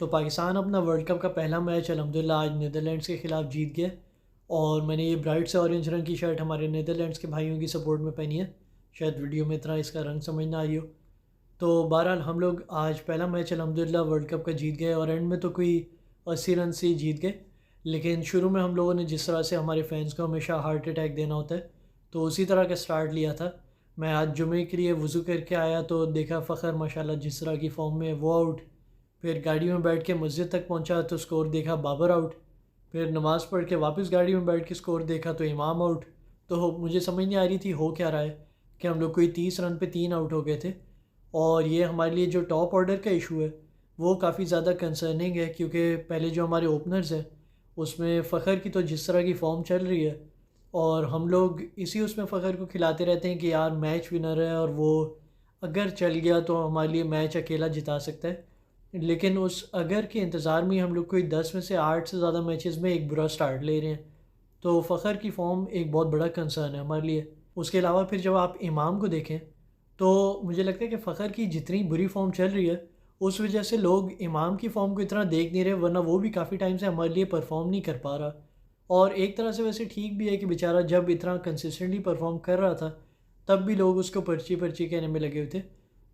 تو پاکستان اپنا world cup کا پہلا میچ الحمدللہ آج نیدرلینڈس کے خلاف جیت گیا، اور میں نے یہ برائٹ سے اورنج رنگ کی شرٹ ہمارے نیدرلینڈس کے بھائیوں کی سپورٹ میں پہنی ہے۔ شاید ویڈیو میں اتنا اس کا رنگ سمجھ نہ آئی ہو۔ تو بہرحال ہم لوگ آج پہلا میچ الحمدللہ ورلڈ کپ کا جیت گئے، اور اینڈ میں تو کوئی 80 رن سے ہی جیت گئے، لیکن شروع میں ہم لوگوں نے جس طرح سے ہمارے فینس کو ہمیشہ ہارٹ اٹیک دینا ہوتا ہے تو اسی طرح کا سٹارٹ لیا تھا۔ میں آج جمعے کے لیے وضو کر کے آیا تو دیکھا فخر ماشاءاللہ جس طرح کی فارم میں وہ آؤٹ، پھر گاڑی میں بیٹھ کے مسجد تک پہنچا تو سکور دیکھا بابر آؤٹ، پھر نماز پڑھ کے واپس گاڑی میں بیٹھ کے سکور دیکھا تو امام آؤٹ۔ تو مجھے سمجھ نہیں آ رہی تھی ہو کیا رہا ہے کہ ہم لوگ کوئی 30 رن پہ 3 آؤٹ ہو گئے تھے، اور یہ ہمارے لیے جو ٹاپ آرڈر کا ایشو ہے وہ کافی زیادہ کنسرننگ ہے، کیونکہ پہلے جو ہمارے اوپنرز ہیں اس میں فخر کی تو جس طرح کی فارم چل رہی ہے، اور ہم لوگ اسی اس میں فخر کو کھلاتے رہتے ہیں کہ یار میچ ونر ہے اور وہ اگر چل گیا تو ہمارے لیے میچ اکیلا جتا سکتا ہے، لیکن اس اگر کے انتظار میں ہم لوگ کوئی 10 میں سے 8 سے زیادہ میچز میں ایک برا سٹارٹ لے رہے ہیں۔ تو فخر کی فارم ایک بہت بڑا کنسرن ہے ہمارے لیے۔ اس کے علاوہ پھر جب آپ امام کو دیکھیں تو مجھے لگتا ہے کہ فخر کی جتنی بری فارم چل رہی ہے اس وجہ سے لوگ امام کی فارم کو اتنا دیکھ نہیں رہے، ورنہ وہ بھی کافی ٹائم سے ہمارے لیے پرفارم نہیں کر پا رہا، اور ایک طرح سے ویسے ٹھیک بھی ہے کہ بیچارہ جب اتنا کنسسٹنٹلی پرفارم کر رہا تھا تب بھی لوگ اس کو پرچی پرچی کہنے میں لگے ہوئے تھے۔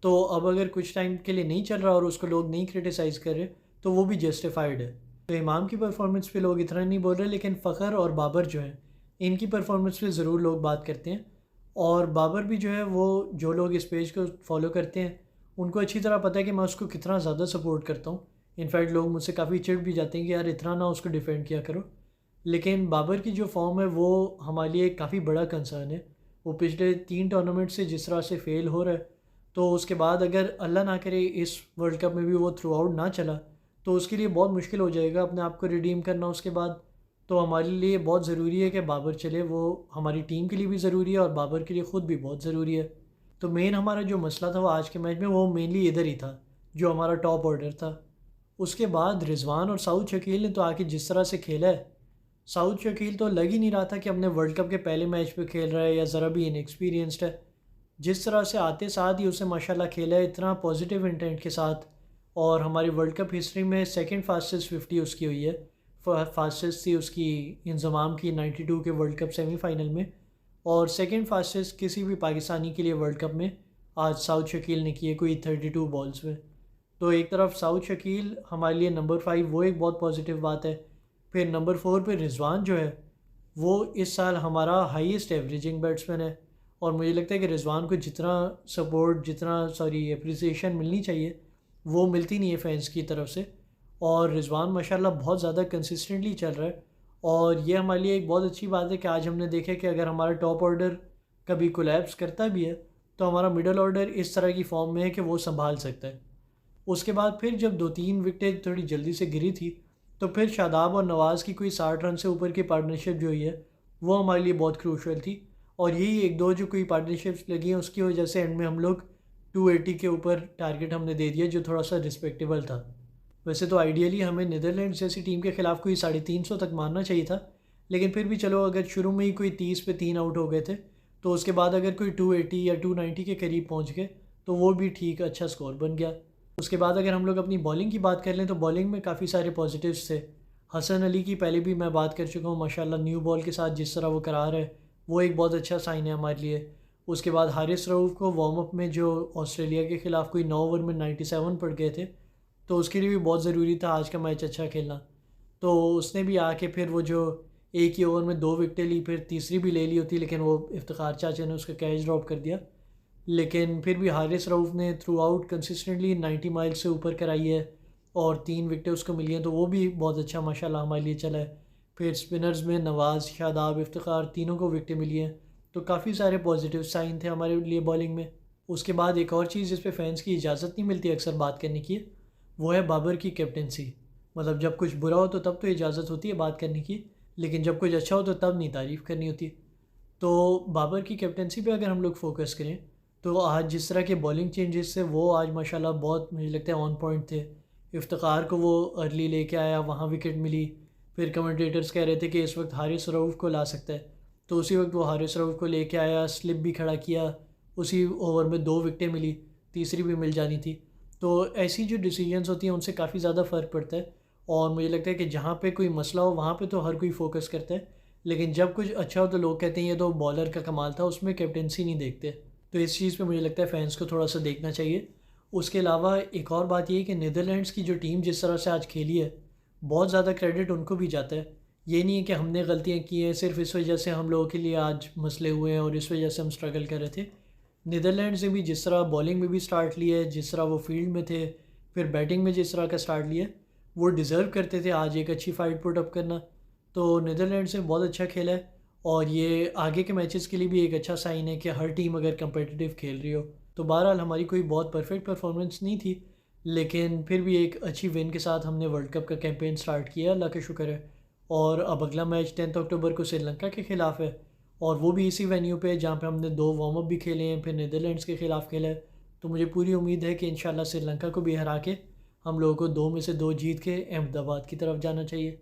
تو اب اگر کچھ ٹائم کے لیے نہیں چل رہا اور اس کو لوگ نہیں کرٹیسائز کر رہے تو وہ بھی جسٹیفائڈ ہے۔ تو امام کی پرفارمنس پہ لوگ اتنا نہیں بول رہے، لیکن فخر اور بابر جو ہیں ان کی پرفارمنس پہ ضرور لوگ بات کرتے ہیں، اور بابر بھی جو ہے وہ جو لوگ اس پیج کو فالو کرتے ہیں ان کو اچھی طرح پتہ ہے کہ میں اس کو کتنا زیادہ سپورٹ کرتا ہوں۔ انفیکٹ لوگ مجھ سے کافی چڑ بھی جاتے ہیں کہ یار اتنا نہ اس کو ڈیفینڈ کیا کرو، لیکن بابر کی جو فارم ہے وہ ہمارے لیے ایک کافی بڑا کنسرن ہے۔ وہ پچھلے 3 ٹورنامنٹ سے جس طرح سے فیل ہو رہا ہے، تو اس کے بعد اگر اللہ نہ کرے اس ورلڈ کپ میں بھی وہ تھرو آؤٹ نہ چلا تو اس کے لیے بہت مشکل ہو جائے گا اپنے آپ کو ریڈیم کرنا اس کے بعد۔ تو ہمارے لیے بہت ضروری ہے کہ بابر چلے، وہ ہماری ٹیم کے لیے بھی ضروری ہے اور بابر کے لیے خود بھی بہت ضروری ہے۔ تو مین ہمارا جو مسئلہ تھا وہ آج کے میچ میں وہ مینلی ادھر ہی تھا، جو ہمارا ٹاپ آرڈر تھا۔ اس کے بعد رضوان اور سعود شکیل نے تو آ کے جس طرح سے کھیلا ہے، سعود شکیل تو لگ ہی نہیں رہا تھا کہ اپنے ورلڈ کپ کے پہلے میچ پہ کھیل رہا ہے یا ذرا بھی انیکسپیرینسڈ ہے۔ جس طرح سے آتے ساتھ ہی اسے ماشاءاللہ کھیلا ہے اتنا پازیٹیو انٹینٹ کے ساتھ، اور ہماری ورلڈ کپ ہسٹری میں سیکنڈ فاسٹسٹ 50 اس کی ہوئی ہے۔ فاسٹسٹ تھی اس کی انضمام کی 92 کے ورلڈ کپ سیمی فائنل میں، اور سیکنڈ فاسٹسٹ کسی بھی پاکستانی کے لیے ورلڈ کپ میں آج سعود شکیل نے کی ہے کوئی 32 بالز میں۔ تو ایک طرف سعود شکیل ہمارے لیے نمبر 5 وہ ایک بہت پازیٹیو بات ہے، پھر نمبر 4 پہ رضوان جو ہے وہ اس سال ہمارا ہائیسٹ ایوریجنگ بیٹسمین ہے، اور مجھے لگتا ہے کہ رضوان کو جتنا سپورٹ اپریسیشن ملنی چاہیے وہ ملتی نہیں ہے فینس کی طرف سے، اور رضوان ماشاءاللہ بہت زیادہ کنسسٹنٹلی چل رہا ہے، اور یہ ہمارے لیے ایک بہت اچھی بات ہے کہ آج ہم نے دیکھا کہ اگر ہمارا ٹاپ آرڈر کبھی کولیپس کرتا بھی ہے تو ہمارا مڈل آرڈر اس طرح کی فارم میں ہے کہ وہ سنبھال سکتا ہے۔ اس کے بعد پھر جب 2-3 وکٹیں تھوڑی جلدی سے گری تھی تو پھر شاداب اور نواز کی کوئی 60 رن سے اوپر کی پارٹنرشپ جو ہوئی ہے وہ ہمارے لیے بہت کروشل تھی، اور یہی ایک دو جو کوئی پارٹنرشپس لگی ہیں اس کی وجہ سے اینڈ میں ہم لوگ 280 کے اوپر ٹارگٹ ہم نے دے دیا جو تھوڑا سا رسپیکٹیبل تھا۔ ویسے تو آئیڈیلی ہمیں نیدرلینڈز جیسی ٹیم کے خلاف کوئی 350 تک مارنا چاہیے تھا، لیکن پھر بھی چلو اگر شروع میں ہی کوئی 30 پہ 3 آؤٹ ہو گئے تھے تو اس کے بعد اگر کوئی 280 یا 290 کے قریب پہنچ گئے تو وہ بھی ٹھیک اچھا سکور بن گیا۔ اس کے بعد اگر ہم لوگ اپنی بالنگ کی بات کر لیں تو بالنگ میں کافی سارے پازیٹیوز تھے۔ حسن علی کی پہلے بھی میں بات کر چکا ہوں، ماشاءاللہ نیو بال کے ساتھ جس طرح وہ کرا رہا ہے وہ ایک بہت اچھا سائن ہے ہمارے لیے۔ اس کے بعد حارث رؤوف کو وارم اپ میں جو آسٹریلیا کے خلاف کوئی 9 اوور میں 97 پڑ گئے تھے تو اس کے لیے بھی بہت ضروری تھا آج کا میچ اچھا کھیلنا، تو اس نے بھی آ کے پھر وہ جو ایک ہی اوور میں 2 وکٹیں لی، پھر تیسری بھی لے لی ہوتی لیکن وہ افتخار چاچا نے اس کا کیچ ڈراپ کر دیا، لیکن پھر بھی حارث رؤوف نے تھرو آؤٹ کنسسٹنٹلی 90 مائل سے اوپر کرائی ہے اور 3 وکٹیں اس کو ملی ہیں، تو وہ بھی بہت اچھا ماشاءاللہ ہمارے لیے چلا ہے۔ پھر اسپنرز میں نواز، شاداب، افتخار تینوں کو وکٹیں ملی ہیں، تو کافی سارے پازیٹیو سائن تھے ہمارے لیے بالنگ میں۔ اس کے بعد ایک اور چیز جس پہ فینس کی اجازت نہیں ملتی اکثر بات کرنے کی وہ ہے بابر کی کیپٹنسی۔ مطلب جب کچھ برا ہو تو تب تو اجازت ہوتی ہے بات کرنے کی، لیکن جب کچھ اچھا ہو تو تب نہیں تعریف کرنی ہوتی۔ تو بابر کی کیپٹنسی پہ اگر ہم لوگ فوکس کریں تو آج جس طرح کے بالنگ چینجز سے وہ آج ماشاءاللہ بہت مجھے لگتا ہے آن پوائنٹ تھے۔ افتخار کو وہ ارلی لے کے آیا، وہاں وکٹ ملی، پھر کمنٹیٹرز کہہ رہے تھے کہ اس وقت حارث رؤوف کو لا سکتا ہے، تو اسی وقت وہ حارث رؤوف کو لے کے آیا، سلپ بھی کھڑا کیا، اسی اوور میں 2 وکٹیں ملی، تیسری بھی مل جانی تھی۔ تو ایسی جو ڈیسیجنس ہوتی ہیں ان سے کافی زیادہ فرق پڑتا ہے، اور مجھے لگتا ہے کہ جہاں پہ کوئی مسئلہ ہو وہاں پہ تو ہر کوئی فوکس کرتا ہے، لیکن جب کچھ اچھا ہو تو لوگ کہتے ہیں یہ تو بالر کا کمال تھا، اس میں کیپٹنسی نہیں دیکھتے۔ تو اس چیز پہ مجھے لگتا ہے فینس کو تھوڑا سا دیکھنا چاہیے۔ اس کے علاوہ ایک اور بات یہ ہے کہ نیدرلینڈس کی جو ٹیم جس طرح سے آج کھیلی ہے، بہت زیادہ کریڈٹ ان کو بھی جاتا ہے۔ یہ نہیں ہے کہ ہم نے غلطیاں کی ہیں صرف اس وجہ سے ہم لوگوں کے لیے آج مسئلے ہوئے ہیں اور اس وجہ سے ہم اسٹرگل کر رہے تھے۔ نیدرلینڈز نے بھی جس طرح بالنگ میں بھی سٹارٹ لیا ہے، جس طرح وہ فیلڈ میں تھے، پھر بیٹنگ میں جس طرح کا سٹارٹ لیا، وہ ڈیزرو کرتے تھے آج ایک اچھی فائٹ پٹ اپ کرنا۔ تو نیدرلینڈس نے بہت اچھا کھیلا ہے، اور یہ آگے کے میچز کے لیے بھی ایک اچھا سائن ہے کہ ہر ٹیم اگر کمپیٹیٹیو کھیل رہی ہو۔ تو بہرحال ہماری کوئی بہت پرفیکٹ پرفارمنس نہیں تھی، لیکن پھر بھی ایک اچھی ون کے ساتھ ہم نے ورلڈ کپ کا کیمپین سٹارٹ کیا، اللہ کا شکر ہے۔ اور اب اگلا میچ 10 اکتوبر کو سری لنکا کے خلاف ہے، اور وہ بھی اسی وینیو پہ جہاں پہ ہم نے 2 وارم اپ بھی کھیلے ہیں، پھر نیدرلینڈس کے خلاف کھیلا ہے۔ تو مجھے پوری امید ہے کہ انشاءاللہ سری لنکا کو بھی ہرا کے ہم لوگوں کو 2 میں سے 2 جیت کے احمد آباد کی طرف جانا چاہیے۔